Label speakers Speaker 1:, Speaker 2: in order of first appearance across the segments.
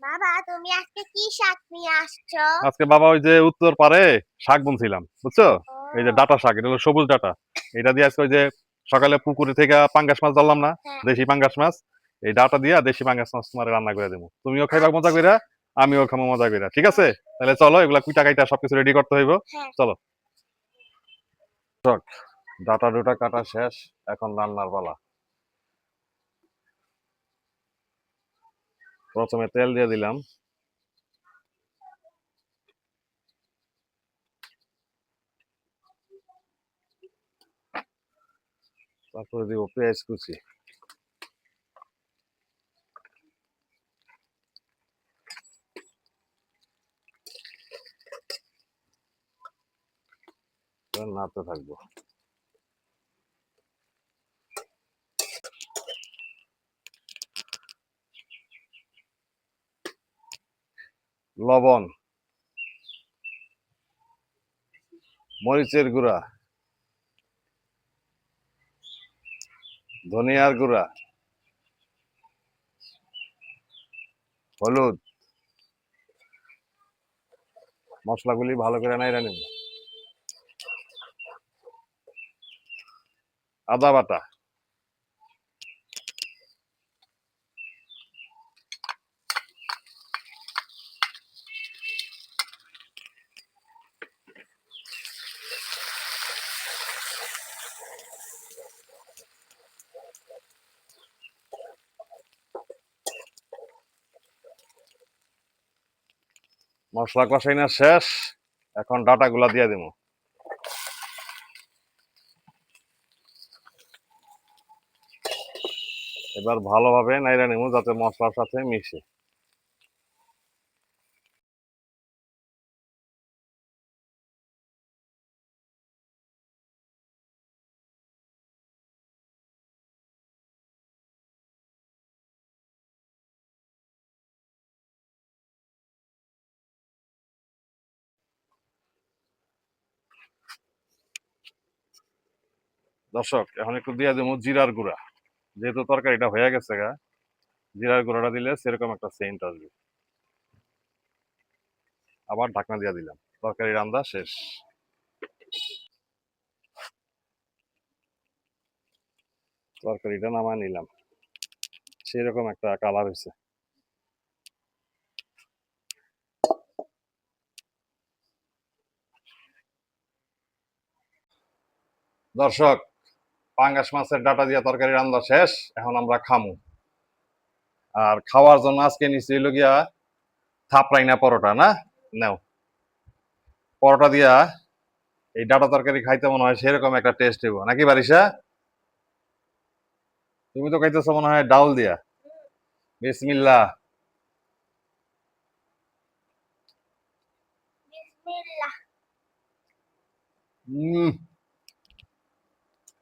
Speaker 1: বাবা তুমি আজকে কি শাক নিয়ে আসছো?
Speaker 2: আজকে বাবা ওই যে উত্তর পারে শাক বুনছিলাম, বুঝছো?
Speaker 1: ও
Speaker 2: এই যে ডাটা শাক, এটা হলো সবুজ ডাটা। এটা দিয়ে আজকে ওই যে সকালে পুকুরে থেকে পাঙ্গাস মাছ ধরলাম না,
Speaker 1: হ্যাঁ।
Speaker 2: দেশি পাঙ্গাস মাছ। এই ডাটা দিয়া দেশি পাঙ্গাস মাছ তোমার রান্না করে দেবো, তুমিও খাইবা মজা কইরা, আমিও খাবো মজা কইরা, ঠিক আছে? তাহলে চলো এগুলা কুইটা কাইটা সবকিছু রেডি করতে হইব।
Speaker 1: হ্যাঁ।
Speaker 2: চলো। চক, ডাটা ডুটা কাটা শেষ, এখন রান্নার পালা। প্রথমে তেল দিয়ে দিলাম, তারপরে দিব পেঁয়াজ কুচি, নাড়তে থাকবো। লবণ, মরিচের গুঁড়া, ধনিয়ার গুঁড়া, হলুদ, মশলাগুলি ভালো করে নাইড়া নিব। আদা বাটা, মশলা কষাইনা শেষ, এখন ডাটা গুলা দিয়ে দিব। এবার ভালোভাবে নাইড়া নিব যাতে মশলার সাথে মিশে। দর্শক, এখন একটু দিয়ে দেবো জিরার গুঁড়া, যেহেতু তরকারিটা হয়ে গেছে গা, জিরার গুঁড়াটা দিলে সেরকম একটা সেন্ট আসবে। আবার ঢাকনা দিয়ে দিলাম, তরকারি রান্না শেষ। তরকারিটা নামায় নিলাম, সেরকম একটা কালার হয়েছে। দর্শক, পাঙ্গাস মাছের ডাটা দিয়ে তরকারি রান্না শেষ, এখন আমরা খামু। আর খাওয়ার জন্য আজকে নিচ্ছি হইলো গিয়া থাপড়াইনা পরোটা, না নাও, পরোটা দিয়া এই ডাটা তরকারি খাইতে মনে হয় সেরকম একটা টেস্ট হইব নাকি বারিশা? তুমি তো খাইতেছো মনে হয় ডাউল দিয়া। বিসমিল্লাহ।
Speaker 1: বিসমিল্লাহ।
Speaker 2: হম,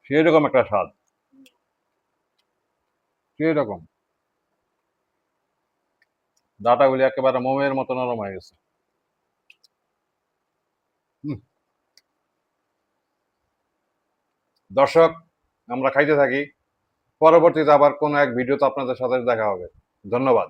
Speaker 2: সেরকম একটা স্বাদ, সেরকম। ডাটাগুলি একেবারে মোমের মতো নরম হয়ে গেছে। হুম। দর্শক, আমরা খাইতে থাকি, পরবর্তীতে আবার কোনো এক ভিডিওতে আপনাদের সাথে দেখা হবে। ধন্যবাদ।